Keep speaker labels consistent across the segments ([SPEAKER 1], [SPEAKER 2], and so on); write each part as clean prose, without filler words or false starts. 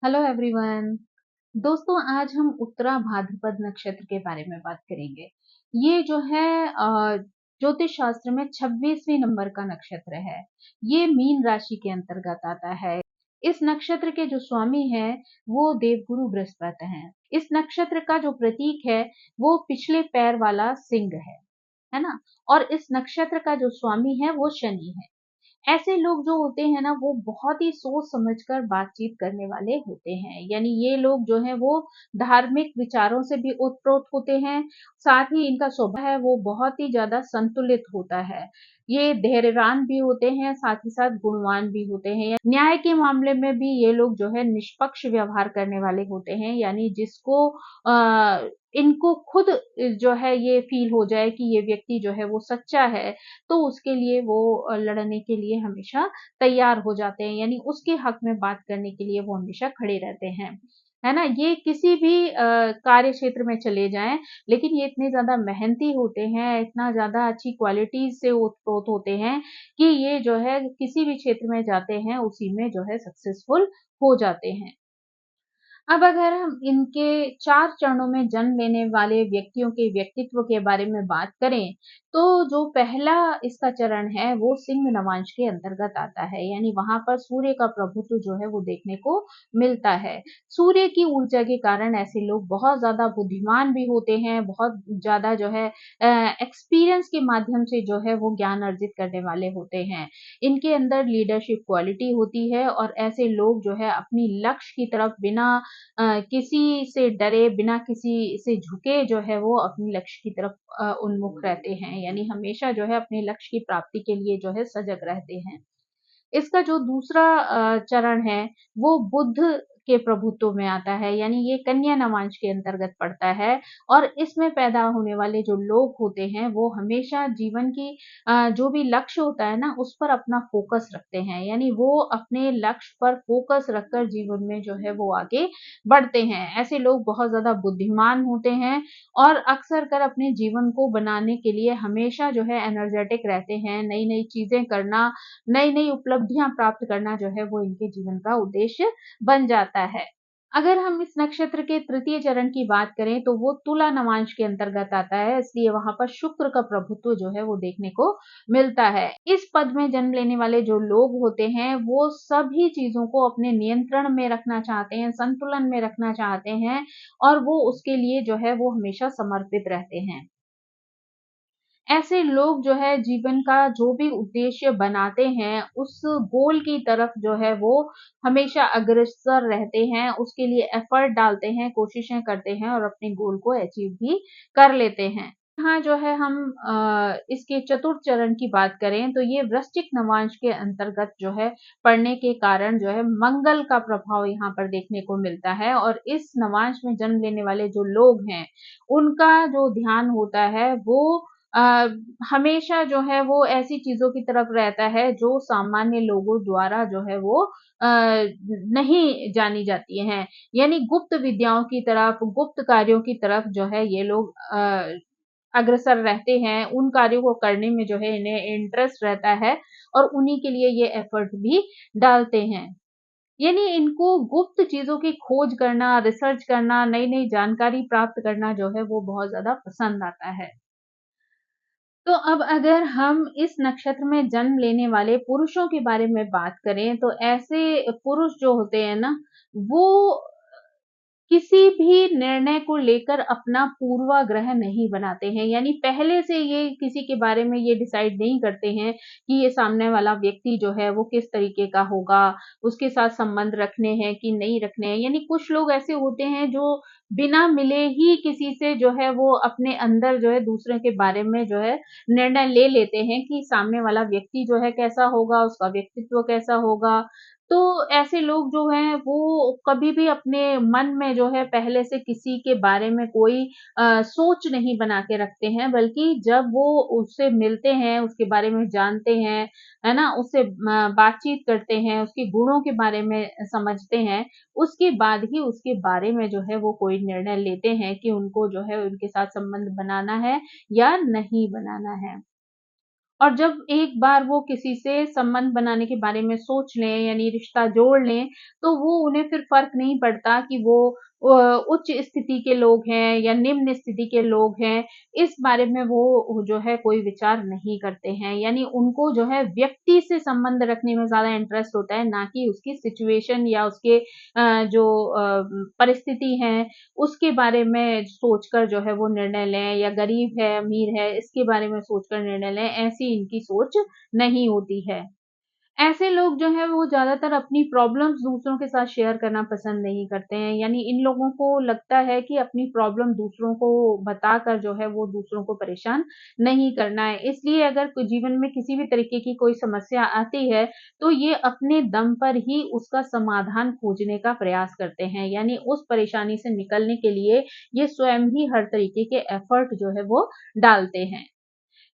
[SPEAKER 1] Hello everyone. दोस्तों, आज हम उत्तरा भाद्रपद नक्षत्र के बारे में बात करेंगे। ये जो है ज्योतिष शास्त्र में 26वें नंबर का नक्षत्र है। ये मीन राशि के अंतर्गत आता है। इस नक्षत्र के जो स्वामी हैं वो देवगुरु बृहस्पति हैं। इस नक्षत्र का जो प्रतीक है वो पिछले पैर वाला सिंह है ना। और इस नक्षत्र का जो स्वामी है वो शनि है। ऐसे लोग जो होते हैं ना वो बहुत ही सोच समझकर बातचीत करने वाले होते हैं। यानी ये लोग जो है वो धार्मिक विचारों से भी ओतप्रोत होते हैं। साथ ही इनका स्वभाव है वो बहुत ही ज्यादा संतुलित होता है। ये धैर्यवान भी होते हैं, साथ ही साथ गुणवान भी होते हैं। न्याय के मामले में भी ये लोग जो है निष्पक्ष व्यवहार करने वाले होते हैं। यानी जिसको इनको खुद जो है ये फील हो जाए कि ये व्यक्ति जो है वो सच्चा है, तो उसके लिए वो लड़ने के लिए हमेशा तैयार हो जाते हैं। यानी उसके हक में बात करने के लिए वो हमेशा खड़े रहते हैं, है ना। ये किसी भी कार्य क्षेत्र में चले जाएं, लेकिन ये इतने ज्यादा मेहनती होते हैं, इतना ज्यादा अच्छी क्वालिटीज से ओतप्रोत होते हैं कि ये जो है किसी भी क्षेत्र में जाते हैं उसी में जो है सक्सेसफुल हो जाते हैं। अब अगर हम इनके 4 चरणों में जन्म लेने वाले व्यक्तियों के व्यक्तित्व के बारे में बात करें, तो जो पहला इसका चरण है वो सिंह नवांश के अंतर्गत आता है। यानी वहां पर सूर्य का प्रभुत्व जो है वो देखने को मिलता है। सूर्य की ऊर्जा के कारण ऐसे लोग बहुत ज्यादा बुद्धिमान भी होते हैं, बहुत ज्यादा जो है एक्सपीरियंस के माध्यम से जो है वो ज्ञान अर्जित करने वाले होते हैं। इनके अंदर लीडरशिप क्वालिटी होती है और ऐसे लोग जो है अपनी लक्ष्य की तरफ बिना किसी से डरे, बिना किसी से झुके जो है वो अपने लक्ष्य की तरफ उन्मुख रहते हैं। यानी हमेशा जो है अपने लक्ष्य की प्राप्ति के लिए जो है सजग रहते हैं। इसका जो दूसरा चरण है वो बुध के प्रभुत्व में आता है। यानी ये कन्या नवांश के अंतर्गत पड़ता है। और इसमें पैदा होने वाले जो लोग होते हैं वो हमेशा जीवन की जो भी लक्ष्य होता है ना उस पर अपना फोकस रखते हैं। यानी वो अपने लक्ष्य पर फोकस रखकर जीवन में जो है वो आगे बढ़ते हैं। ऐसे लोग बहुत ज्यादा बुद्धिमान होते हैं और अक्सर कर अपने जीवन को बनाने के लिए हमेशा जो है एनर्जेटिक रहते हैं। नई नई चीजें करना, नई नई उपलब्धियां प्राप्त करना जो है वो इनके जीवन का उद्देश्य बन जाता है। अगर हम इस नक्षत्र के तृतीय चरण की बात करें तो वो तुला नवांश के अंतर्गत आता है, इसलिए वहां पर शुक्र का प्रभुत्व जो है वो देखने को मिलता है। इस पद में जन्म लेने वाले जो लोग होते हैं वो सभी चीजों को अपने नियंत्रण में रखना चाहते हैं, संतुलन में रखना चाहते हैं और वो उसके लिए जो है वो हमेशा समर्पित रहते हैं। ऐसे लोग जो है जीवन का जो भी उद्देश्य बनाते हैं उस गोल की तरफ जो है वो हमेशा अग्रसर रहते हैं, उसके लिए एफर्ट डालते हैं, कोशिशें करते हैं और अपने गोल को अचीव भी कर लेते हैं। हाँ, जो है हम इसके चतुर्थ चरण की बात करें तो ये वृश्चिक नवांश के अंतर्गत जो है पढ़ने के कारण जो है मंगल का प्रभाव यहाँ पर देखने को मिलता है। और इस नवांश में जन्म लेने वाले जो लोग हैं उनका जो ध्यान होता है वो अ, हमेशा जो है वो ऐसी चीजों की तरफ रहता है जो सामान्य लोगों द्वारा जो है वो नहीं जानी जाती हैं। यानी गुप्त विद्याओं की तरफ, गुप्त कार्यों की तरफ जो है ये लोग अग्रसर रहते हैं। उन कार्यों को करने में जो है इन्हें इंटरेस्ट रहता है और उन्हीं के लिए ये एफर्ट भी डालते हैं। यानी इनको गुप्त चीजों की खोज करना, रिसर्च करना, नई नई जानकारी प्राप्त करना जो है वो बहुत ज्यादा पसंद आता है। तो अब अगर हम इस नक्षत्र में जन्म लेने वाले पुरुषों के बारे में बात करें तो ऐसे पुरुष जो होते हैं ना वो किसी भी निर्णय को लेकर अपना पूर्वाग्रह नहीं बनाते हैं। यानी पहले से ये किसी के बारे में ये डिसाइड नहीं करते हैं कि ये सामने वाला व्यक्ति जो है वो किस तरीके का होगा, उसके साथ संबंध रखने हैं कि नहीं रखने हैं। यानी कुछ लोग ऐसे होते हैं जो बिना मिले ही किसी से जो है वो अपने अंदर जो है दूसरे के बारे में जो है निर्णय ले लेते हैं कि सामने वाला व्यक्ति जो है कैसा होगा, उसका व्यक्तित्व कैसा होगा। तो ऐसे लोग जो हैं वो कभी भी अपने मन में जो है पहले से किसी के बारे में कोई सोच नहीं बना के रखते हैं, बल्कि जब वो उससे मिलते हैं, उसके बारे में जानते हैं, है ना? उससे बातचीत करते हैं, उसके गुणों के बारे में समझते हैं, उसके बाद ही उसके बारे में जो है वो कोई निर्णय लेते हैं कि उनको जो है उनके साथ संबंध बनाना है या नहीं बनाना है। और जब एक बार वो किसी से संबंध बनाने के बारे में सोच लें यानी रिश्ता जोड़ लें, तो वो उन्हें फिर फ़र्क नहीं पड़ता कि वो उच्च स्थिति के लोग हैं या निम्न स्थिति के लोग हैं, इस बारे में वो जो है कोई विचार नहीं करते हैं। यानी उनको जो है व्यक्ति से संबंध रखने में ज़्यादा इंटरेस्ट होता है, ना कि उसकी सिचुएशन या उसके जो परिस्थिति है, उसके बारे में सोचकर जो है वो निर्णय लें या गरीब है, अमीर है, इसके बारे में सोचकर निर्णय लें, ऐसी इनकी सोच नहीं होती है। ऐसे लोग जो हैं वो ज़्यादातर अपनी प्रॉब्लम्स दूसरों के साथ शेयर करना पसंद नहीं करते हैं। यानी इन लोगों को लगता है कि अपनी प्रॉब्लम दूसरों को बताकर जो है वो दूसरों को परेशान नहीं करना है। इसलिए अगर कोई जीवन में किसी भी तरीके की कोई समस्या आती है, तो ये अपने दम पर ही उसका समाधान खोजने का प्रयास करते हैं। यानी उस परेशानी से निकलने के लिए ये स्वयं ही हर तरीके के एफर्ट जो है वो डालते हैं।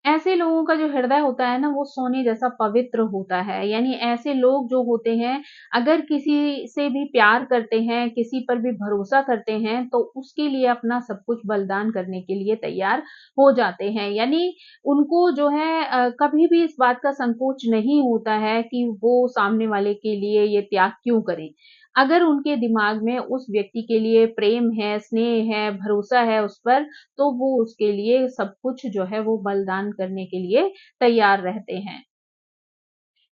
[SPEAKER 1] ऐसे लोगों का जो हृदय होता है ना, वो सोने जैसा पवित्र होता है। यानी ऐसे लोग जो होते हैं, अगर किसी से भी प्यार करते हैं, किसी पर भी भरोसा करते हैं, तो उसके लिए अपना सब कुछ बलिदान करने के लिए तैयार हो जाते हैं। यानी उनको जो है कभी भी इस बात का संकोच नहीं होता है कि वो सामने वाले के लिए ये त्याग क्यों करें। अगर उनके दिमाग में उस व्यक्ति के लिए प्रेम है, स्नेह है, भरोसा है उस पर, तो वो उसके लिए सब कुछ जो है वो बलिदान करने के लिए तैयार रहते हैं।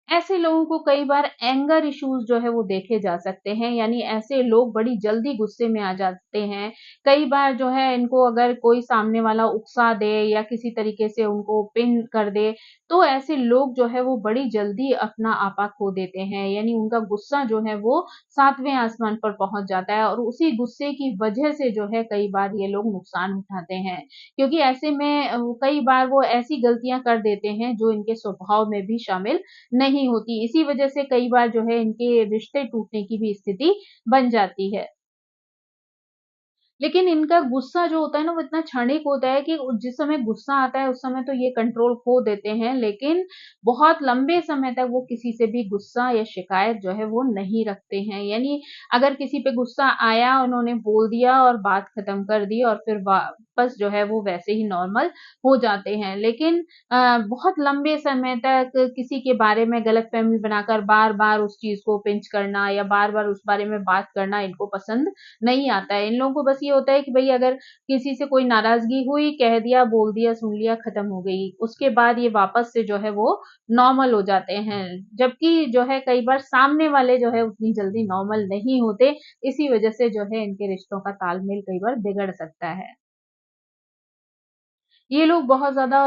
[SPEAKER 1] ऐसे लोगों को कई बार एंगर इश्यूज़ जो है वो देखे जा सकते हैं, यानी ऐसे लोग बड़ी जल्दी गुस्से में आ जाते हैं। कई बार जो है इनको अगर कोई सामने वाला उकसा दे या किसी तरीके से उनको पिन कर दे, तो ऐसे लोग जो है वो बड़ी जल्दी अपना आपा खो देते हैं। यानी उनका गुस्सा जो है वो 7वें आसमान पर पहुँच जाता है और उसी गुस्से की वजह से जो है कई बार ये लोग नुकसान उठाते हैं। क्योंकि ऐसे में कई बार वो ऐसी गलतियाँ कर देते हैं जो इनके स्वभाव में भी शामिल नहीं होती। इसी वजह से कई बार जो है इनके रिश्ते टूटने की भी स्थिति बन जाती है। लेकिन इनका गुस्सा जो होता है ना वो इतना क्षणिक होता है कि जिस समय गुस्सा आता है उस समय तो ये कंट्रोल खो देते हैं, लेकिन बहुत लंबे समय तक वो किसी से भी गुस्सा या शिकायत जो है वो नहीं रखते हैं। यानी अगर किसी पे गुस्सा आया, उन्होंने बोल दिया और बात खत्म कर दी और फिर वापस जो है वो वैसे ही नॉर्मल हो जाते हैं। लेकिन बहुत लंबे समय तक किसी के बारे में गलतफ़हमी बनाकर बार-बार उस चीज़ को पिंच करना या बार-बार उस बारे में बात करना इनको पसंद नहीं आता है। इन लोगों को बस ये होता है कि भई अगर किसी से कोई नाराज़गी हुई, कह दिया, बोल दिया, सुन लिया, खत्म हो गई। उसके बाद ये वापस से जो है वो नॉर्मल हो जाते हैं। जबकि जो है कई बार सामने वाले जो है उतनी जल्दी नॉर्मल नहीं होते, इसी वजह से जो है इनके रिश्तों का तालमेल कई बार बिगड़ सकता है। ये लोग बहुत ज़्यादा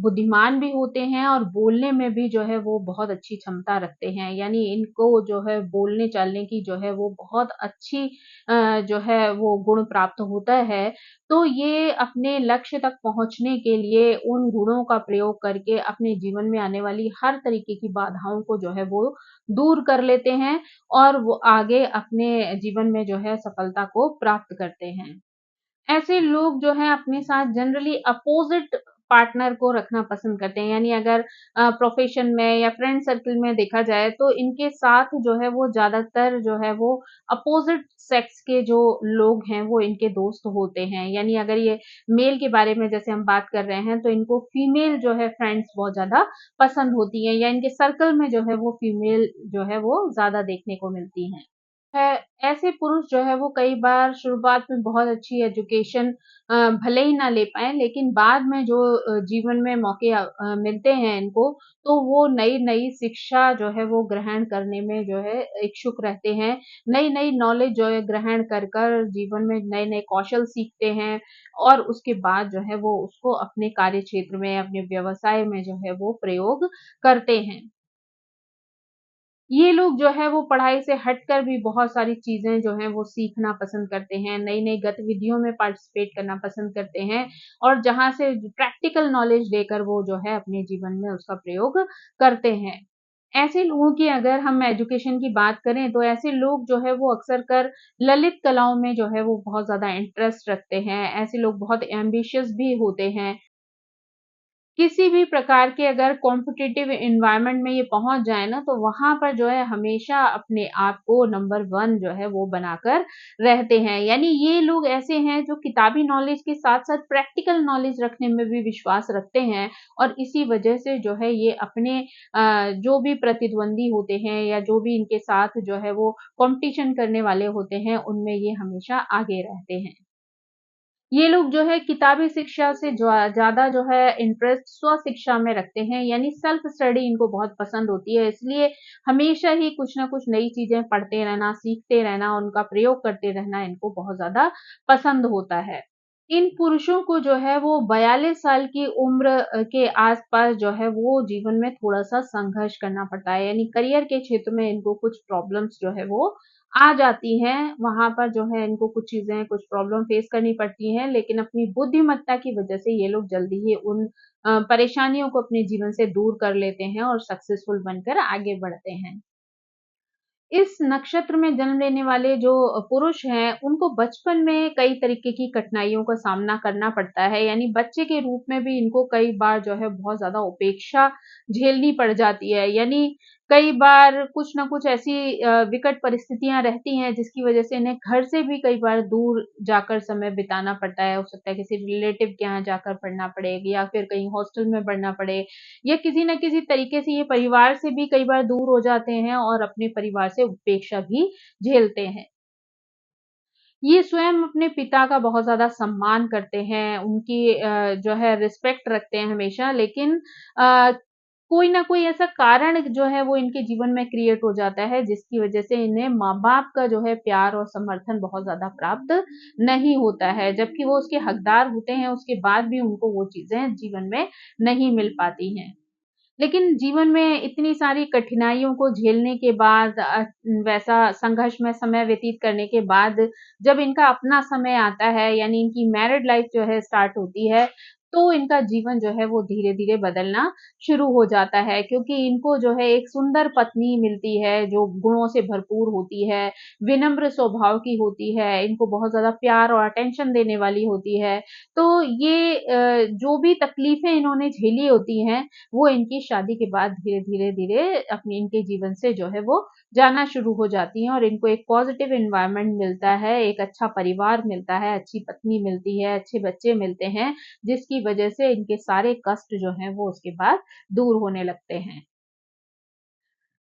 [SPEAKER 1] बुद्धिमान भी होते हैं और बोलने में भी जो है वो बहुत अच्छी क्षमता रखते हैं। यानी इनको जो है बोलने-चालने की जो है वो बहुत अच्छी जो है वो गुण प्राप्त होता है। तो ये अपने लक्ष्य तक पहुँचने के लिए उन गुणों का प्रयोग करके अपने जीवन में आने वाली हर तरीके की बाधाओं को जो है वो दूर कर लेते हैं और वो आगे अपने जीवन में जो है सफलता को प्राप्त करते हैं। ऐसे लोग जो हैं अपने साथ जनरली अपोज़िट पार्टनर को रखना पसंद करते हैं। यानी अगर प्रोफ़ेशन में या फ्रेंड सर्किल में देखा जाए तो इनके साथ जो है वो ज़्यादातर जो है वो अपोज़िट सेक्स के जो लोग हैं वो इनके दोस्त होते हैं। यानी अगर ये मेल के बारे में जैसे हम बात कर रहे हैं तो इनको फीमेल जो है फ्रेंड्स बहुत ज़्यादा पसंद होती हैं या इनके सर्कल में जो है वो फीमेल जो है वो ज़्यादा देखने को मिलती हैं। है, ऐसे पुरुष जो है वो कई बार शुरुआत में बहुत अच्छी एजुकेशन भले ही ना ले पाएँ, लेकिन बाद में जो जीवन में मौके मिलते हैं इनको, तो वो नई-नई शिक्षा जो है वो ग्रहण करने में जो है इच्छुक रहते हैं। नई-नई नॉलेज जो है ग्रहण कर जीवन में नए-नए कौशल सीखते हैं और उसके बाद जो है वो उसको अपने कार्य क्षेत्र में, अपने व्यवसाय में जो है वो प्रयोग करते हैं। ये लोग जो है वो पढ़ाई से हटकर भी बहुत सारी चीज़ें जो हैं वो सीखना पसंद करते हैं, नई-नई गतिविधियों में पार्टिसिपेट करना पसंद करते हैं और जहाँ से प्रैक्टिकल नॉलेज लेकर वो जो है अपने जीवन में उसका प्रयोग करते हैं। ऐसे लोगों की अगर हम एजुकेशन की बात करें तो ऐसे लोग जो है वो अक्सर कर ललित कलाओं में जो है वो बहुत ज़्यादा इंटरेस्ट रखते हैं। ऐसे लोग बहुत एम्बिशियस भी होते हैं। किसी भी प्रकार के अगर कॉम्पिटिटिव एनवायरनमेंट में ये पहुंच जाए ना, तो वहां पर जो है हमेशा अपने आप को नंबर वन जो है वो बनाकर रहते हैं। यानी ये लोग ऐसे हैं जो किताबी नॉलेज के साथ साथ प्रैक्टिकल नॉलेज रखने में भी विश्वास रखते हैं, और इसी वजह से जो है ये अपने जो भी प्रतिद्वंदी होते हैं या जो भी इनके साथ जो है वो कंपटीशन करने वाले होते हैं, उनमें ये हमेशा आगे रहते हैं। ये लोग जो है किताबी शिक्षा से ज़्यादा जो है इंटरेस्ट स्व शिक्षा में रखते हैं, यानी सेल्फ स्टडी इनको बहुत पसंद होती है, इसलिए हमेशा ही कुछ ना कुछ नई चीज़ें पढ़ते रहना, सीखते रहना, उनका प्रयोग करते रहना इनको बहुत ज़्यादा पसंद होता है। इन पुरुषों को जो है वो 42 साल की उम्र के आस-पास जो है वो जीवन में थोड़ा-सा संघर्ष करना पड़ता है, यानी करियर के क्षेत्र में इनको कुछ प्रॉब्लम्स जो है वो आ जाती हैं। वहाँ पर जो है इनको कुछ चीज़ें, कुछ प्रॉब्लम फेस करनी पड़ती हैं, लेकिन अपनी बुद्धिमत्ता की वजह से ये लोग जल्दी ही उन परेशानियों को अपने जीवन से दूर कर लेते हैं और सक्सेसफुल बनकर आगे बढ़ते हैं। इस नक्षत्र में जन्म लेने वाले जो पुरुष हैं, उनको बचपन में कई तरीके की कठिनाइयों का सामना करना पड़ता है, यानी बच्चे के रूप में भी इनको कई बार जो है बहुत ज़्यादा उपेक्षा झेलनी पड़ जाती है। यानी कई बार कुछ न कुछ ऐसी विकट परिस्थितियाँ रहती हैं, जिसकी वजह से इन्हें घर से भी कई बार दूर जाकर समय बिताना पड़ता है। हो सकता है किसी रिलेटिव के यहाँ जाकर पढ़ना पड़े या फिर कहीं हॉस्टल में पढ़ना पड़े, या किसी न किसी तरीके से ये परिवार से भी कई बार दूर हो जाते हैं और अपने परिवार से उपेक्षा भी झेलते हैं। ये स्वयं अपने पिता का बहुत ज़्यादा सम्मान करते हैं, उनकी जो है रिस्पेक्ट रखते हैं हमेशा, लेकिन अ, कोई ना कोई ऐसा कारण जो है वो इनके जीवन में क्रिएट हो जाता है, जिसकी वजह से इन्हें माँ-बाप का जो है प्यार और समर्थन बहुत ज़्यादा प्राप्त नहीं होता है, जबकि वो उसके हकदार होते हैं, उसके बाद भी उनको वो चीज़ें जीवन में नहीं मिल पाती हैं। लेकिन जीवन में इतनी सारी कठिनाइयों को झेलने के बाद वैसा संघर्ष में समय व्यतीत करने के बाद जब इनका अपना समय आता है, यानी इनकी मैरिड लाइफ जो है स्टार्ट होती है, तो इनका जीवन जो है वो धीरे-धीरे बदलना शुरू हो जाता है, क्योंकि इनको जो है एक सुंदर पत्नी मिलती है जो गुणों से भरपूर होती है, विनम्र स्वभाव की होती है, इनको बहुत ज़्यादा प्यार और अटेंशन देने वाली होती है। तो ये जो भी तकलीफ़ें इन्होंने झेली होती हैं, वो इनकी शादी के बाद धीरे-धीरे अपने इनके जीवन से जो है वो जाना शुरू हो जाती हैं, और इनको एक पॉज़िटिव एनवायरनमेंट मिलता है, एक अच्छा परिवार मिलता है, अच्छी पत्नी मिलती है, अच्छे बच्चे मिलते हैं, जिसकी वजह से इनके सारे कष्ट जो हैं वो उसके बाद दूर होने लगते हैं।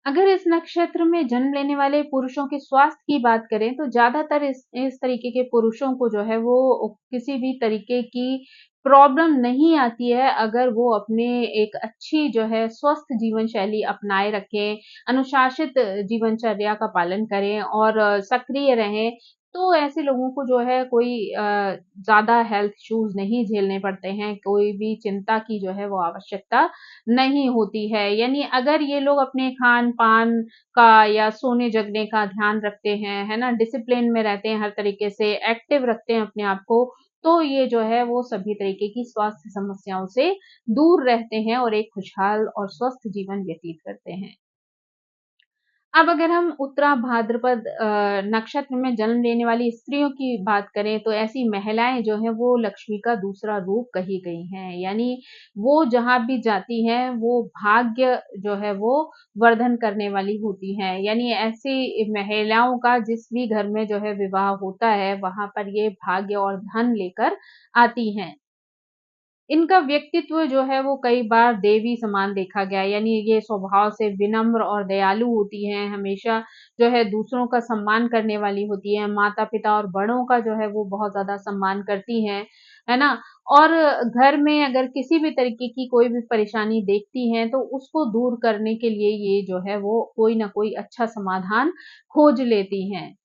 [SPEAKER 1] अगर इस नक्षत्र में जन्म लेने वाले पुरुषों के स्वास्थ्य की बात करें, तो ज़्यादातर इस तरीके के पुरुषों को जो है वो किसी भी तरीके की प्रॉब्लम नहीं आती है, अगर वो अपने एक अच्छी जो है स्वस्थ जीवन शैली अपनाए रखें, अनुशासित जीवनचर्या का पालन करें और सक्रिय रहें, तो ऐसे लोगों को जो है कोई ज़्यादा हेल्थ इश्यूज़ नहीं झेलने पड़ते हैं, कोई भी चिंता की जो है वो आवश्यकता नहीं होती है। यानी अगर ये लोग अपने खान-पान का या सोने-जगने का ध्यान रखते हैं, है ना? डिसिप्लिन में रहते हैं हर तरीके से, एक्टिव रखते हैं अपने आप को, तो ये जो है वो सभी तरीके की स्वास्थ्य समस्याओं से दूर रहते हैं और एक खुशहाल और स्वस्थ जीवन व्यतीत करते हैं। अब अगर हम उत्तरा भाद्रपद नक्षत्र में जन्म लेने वाली स्त्रियों की बात करें, तो ऐसी महिलाएँ जो हैं वो लक्ष्मी का दूसरा रूप कही गई हैं। यानी वो जहाँ भी जाती हैं, वो भाग्य जो है वो वर्धन करने वाली होती हैं। यानी ऐसी महिलाओं का जिस भी घर में जो है विवाह होता है, वहाँ पर ये भाग्य और धन लेकर आती हैं। इनका व्यक्तित्व जो है वो कई बार देवी समान देखा गया है, यानी ये स्वभाव से विनम्र और दयालु होती हैं, हमेशा जो है दूसरों का सम्मान करने वाली होती हैं, माता-पिता और बड़ों का जो है वो बहुत ज़्यादा सम्मान करती हैं, है ना? और घर में अगर किसी भी तरीके की कोई भी परेशानी देखती हैं, तो उसको दूर करने के लिए ये जो है वो कोई न कोई अच्छा समाधान खोज लेती हैं।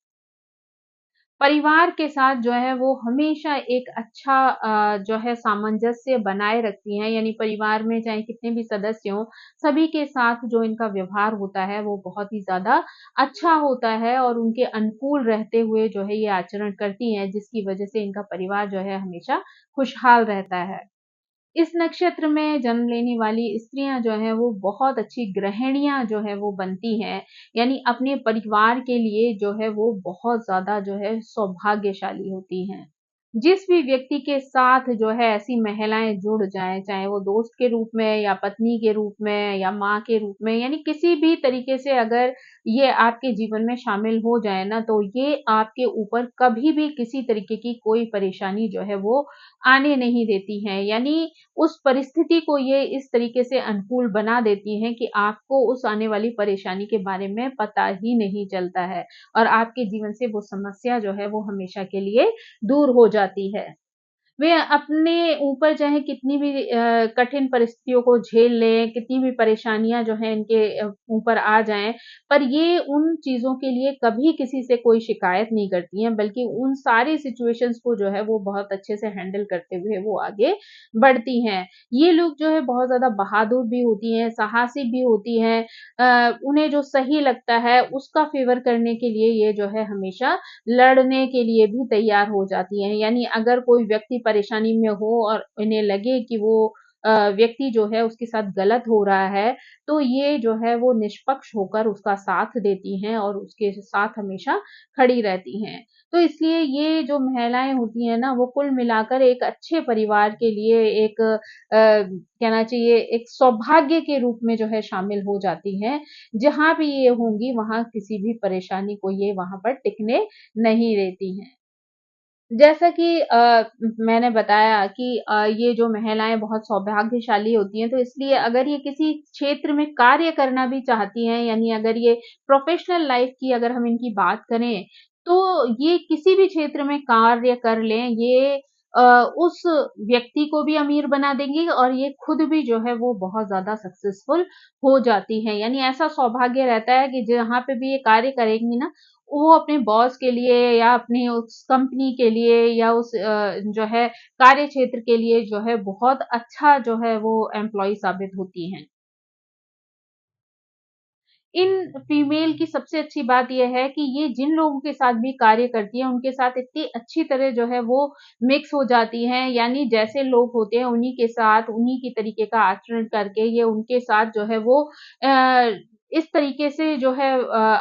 [SPEAKER 1] परिवार के साथ जो है वो हमेशा एक अच्छा जो है सामंजस्य बनाए रखती हैं, यानी परिवार में चाहे कितने भी सदस्य हों, सभी के साथ जो इनका व्यवहार होता है वो बहुत ही ज़्यादा अच्छा होता है और उनके अनुकूल रहते हुए जो है ये आचरण करती हैं, जिसकी वजह से इनका परिवार जो है हमेशा खुशहाल रहता है। इस नक्षत्र में जन्म लेने वाली स्त्रियाँ जो हैं वो बहुत अच्छी गृहिणियाँ जो है वो बनती हैं, यानी अपने परिवार के लिए जो है वो बहुत ज़्यादा जो है सौभाग्यशाली होती हैं। जिस भी व्यक्ति के साथ जो है ऐसी महिलाएँ जुड़ जाएँ, चाहे वो दोस्त के रूप में या पत्नी के रूप में या माँ के रूप में, यानी किसी भी तरीके से अगर ये आपके जीवन में शामिल हो जाए ना, तो ये आपके ऊपर कभी भी किसी तरीके की कोई परेशानी जो है वो आने नहीं देती हैं। यानी उस परिस्थिति को ये इस तरीके से अनुकूल बना देती हैं कि आपको उस आने वाली परेशानी के बारे में पता ही नहीं चलता है और आपके जीवन से वो समस्या जो है वो हमेशा के लिए दूर हो जाती है। वे अपने ऊपर चाहे कितनी भी कठिन परिस्थितियों को झेल लें, कितनी भी परेशानियाँ जो हैं इनके ऊपर आ जाएँ, पर ये उन चीज़ों के लिए कभी किसी से कोई शिकायत नहीं करती हैं, बल्कि उन सारी सिचुएशंस को जो है वो बहुत अच्छे से हैंडल करते हुए वो आगे बढ़ती हैं। ये लोग जो है बहुत ज़्यादा बहादुर भी होती हैं, साहसी भी होती हैं। उन्हें जो सही लगता है उसका फ़ेवर करने के लिए ये जो है हमेशा लड़ने के लिए भी तैयार हो जाती हैं। यानी अगर कोई व्यक्ति परेशानी में हो और इन्हें लगे कि वो व्यक्ति जो है उसके साथ गलत हो रहा है, तो ये जो है वो निष्पक्ष होकर उसका साथ देती हैं और उसके साथ हमेशा खड़ी रहती हैं। तो इसलिए ये जो महिलाएँ होती हैं ना, वो कुल मिलाकर एक अच्छे परिवार के लिए एक कहना चाहिए एक सौभाग्य के रूप में जो है शामिल हो जाती हैं। जहाँ भी ये होंगी, वहाँ किसी भी परेशानी को ये वहाँ पर टिकने नहीं देती हैं। जैसा कि मैंने बताया कि ये जो महिलाएँ बहुत सौभाग्यशाली होती हैं, तो इसलिए अगर ये किसी क्षेत्र में कार्य करना भी चाहती हैं, यानी अगर ये प्रोफ़ेशनल लाइफ़ की अगर हम इनकी बात करें, तो ये किसी भी क्षेत्र में कार्य कर लें, ये अ, उस व्यक्ति को भी अमीर बना देंगी और ये खुद भी जो है वो बहुत ज़्यादा सक्सेसफुल हो जाती हैं। यानी ऐसा सौभाग्य रहता है कि जहाँ पे भी ये कार्य करेंगी ना, वो अपने बॉस के लिए या अपनी उस कंपनी के लिए या उस जो है कार्य क्षेत्र के लिए जो है बहुत अच्छा जो है वो एम्प्लॉयी साबित होती हैं। इन फीमेल की सबसे अच्छी बात ये है कि ये जिन लोगों के साथ भी कार्य करती हैं, उनके साथ इतनी अच्छी तरह जो है वो मिक्स हो जाती हैं, यानी जैसे लोग होते हैं उन्हीं के साथ, उन्हीं के तरीके का आचरण करके ये उनके साथ जो है वो इस तरीके से जो है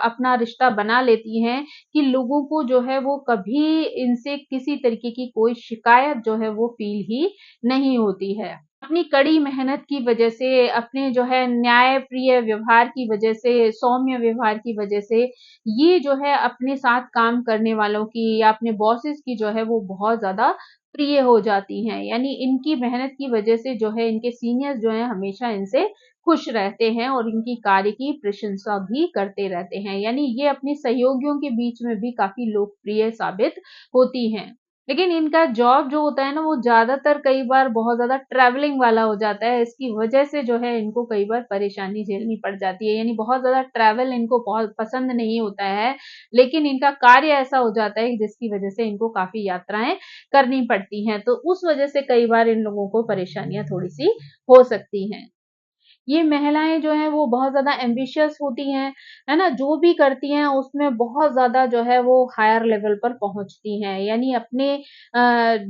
[SPEAKER 1] अपना रिश्ता बना लेती हैं कि लोगों को जो है वो कभी इनसे किसी तरीके की कोई शिकायत जो है वो फ़ील ही नहीं होती है। अपनी कड़ी मेहनत की वजह से, अपने जो है न्यायप्रिय व्यवहार की वजह से, सौम्य व्यवहार की वजह से, ये जो है अपने साथ काम करने वालों की या अपने बॉसेस की जो है वो बहुत ज़्यादा प्रिय हो जाती हैं। यानी इनकी मेहनत की वजह से जो है इनके सीनियर्स जो हैं हमेशा इनसे खुश रहते हैं और इनकी कार्य की प्रशंसा भी करते रहते हैं। यानी ये अपने सहयोगियों के बीच में भी काफ़ी लोकप्रिय साबित होती हैं। लेकिन इनका जॉब जो होता है ना, वो ज़्यादातर कई बार बहुत ज़्यादा ट्रैवलिंग वाला हो जाता है। इसकी वजह से जो है इनको कई बार परेशानी झेलनी पड़ जाती है। यानी बहुत ज़्यादा ट्रैवल इनको बहुत पसंद नहीं होता है, लेकिन इनका कार्य ऐसा हो जाता है जिसकी वजह से इनको काफ़ी यात्राएँ करनी पड़ती हैं। तो उस वजह से कई बार इन लोगों को परेशानियाँ थोड़ी-सी हो सकती हैं। ये महिलाएँ जो हैं वो बहुत ज़्यादा एम्बिशियस होती हैं, है ना? जो भी करती हैं उसमें बहुत ज़्यादा जो है वो हायर लेवल पर पहुँचती हैं। यानी अपने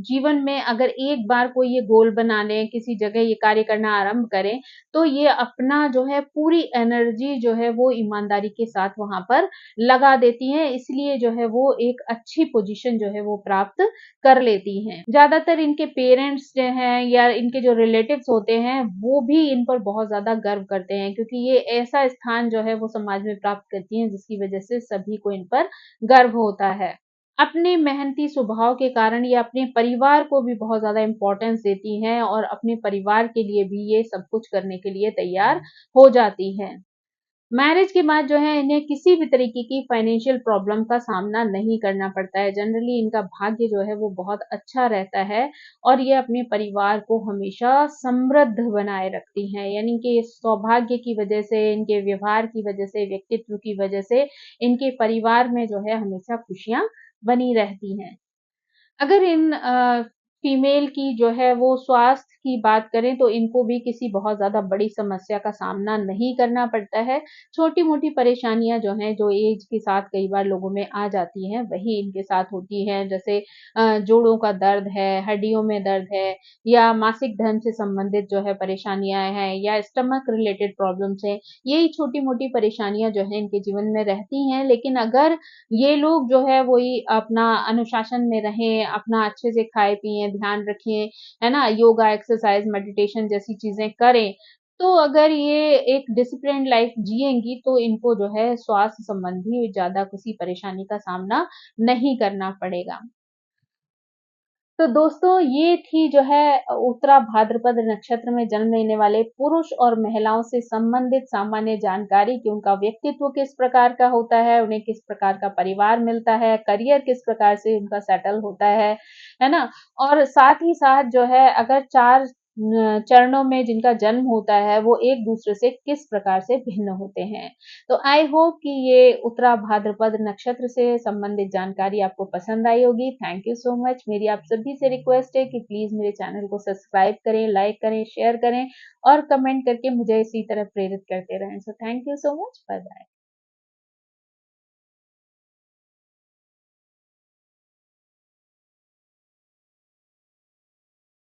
[SPEAKER 1] जीवन में अगर एक बार कोई ये गोल बना लें, किसी जगह ये कार्य करना आरंभ करें, तो ये अपना जो है पूरी एनर्जी जो है वो ईमानदारी के साथ वहाँ पर लगा देती हैं। इसलिए जो है वो एक अच्छी पोज़ीशन जो है वो प्राप्त कर लेती हैं। ज़्यादातर इनके पेरेंट्स जो हैं या इनके जो रिलेटिव्स होते हैं, वो भी इन पर बहुत ज़्यादा गर्व करते हैं क्योंकि ये ऐसा स्थान जो है वो समाज में प्राप्त करती हैं जिसकी वज़ह से सभी को इन पर गर्व होता है। अपने मेहनती स्वभाव के कारण ये अपने परिवार को भी बहुत ज़्यादा इम्पोर्टेंस देती हैं और अपने परिवार के लिए भी ये सब कुछ करने के लिए तैयार हो जाती हैं। मैरिज के बाद जो है इन्हें किसी भी तरीके की फाइनेंशियल प्रॉब्लम का सामना नहीं करना पड़ता है। जनरली इनका भाग्य जो है वो बहुत अच्छा रहता है और ये अपने परिवार को हमेशा समृद्ध बनाए रखती हैं। यानी कि इस सौभाग्य की वजह से, इनके व्यवहार की वजह से, व्यक्तित्व की वजह से इनके परिवार में जो है हमेशा खुशियाँ बनी रहती हैं। अगर इन फीमेल की जो है वो स्वास्थ्य की बात करें तो इनको भी किसी बहुत ज़्यादा बड़ी समस्या का सामना नहीं करना पड़ता है। छोटी-मोटी परेशानियाँ जो हैं, जो ऐज के साथ कई बार लोगों में आ जाती हैं, वही इनके साथ होती हैं। जैसे जोड़ों का दर्द है, हड्डियों में दर्द है या मासिक धर्म से संबंधित जो है परेशानियाँ हैं या स्टमक रिलेटेड प्रॉब्लम्स हैं। यही छोटी-मोटी परेशानियाँ जो हैं इनके जीवन में रहती हैं, लेकिन अगर ये लोग जो है वही अपना अनुशासन में रहें, अपना अच्छे से खाएँ-पिएँ, ध्यान रखें, है ना? योगा, एक्सरसाइज़, मेडिटेशन जैसी चीज़ें करें, तो अगर ये एक डिसिप्लिन्ड लाइफ़ जिएँगी तो इनको जो है स्वास्थ्य संबंधी ज़्यादा किसी परेशानी का सामना नहीं करना पड़ेगा। तो दोस्तों ये थी जो है उत्तरा भाद्रपद नक्षत्र में जन्म लेने वाले पुरुष और महिलाओं से संबंधित सामान्य जानकारी कि उनका व्यक्तित्व किस प्रकार का होता है, उन्हें किस प्रकार का परिवार मिलता है, करियर किस प्रकार से उनका सेटल होता है ना? और साथ ही साथ जो है अगर 4 चरणों में जिनका जन्म होता है वो एक दूसरे से किस प्रकार से भिन्न होते हैं। तो आई होप कि ये उत्तरा भाद्रपद नक्षत्र से संबंधित जानकारी आपको पसंद आई होगी। Thank you so much. मेरी आप सभी से रिक्वेस्ट है कि प्लीज़ मेरे चैनल को सब्सक्राइब करें, लाइक करें, शेयर करें और कमेंट करके मुझे इसी तरह प्रेरित करते रहें। So thank you so much. Bye bye.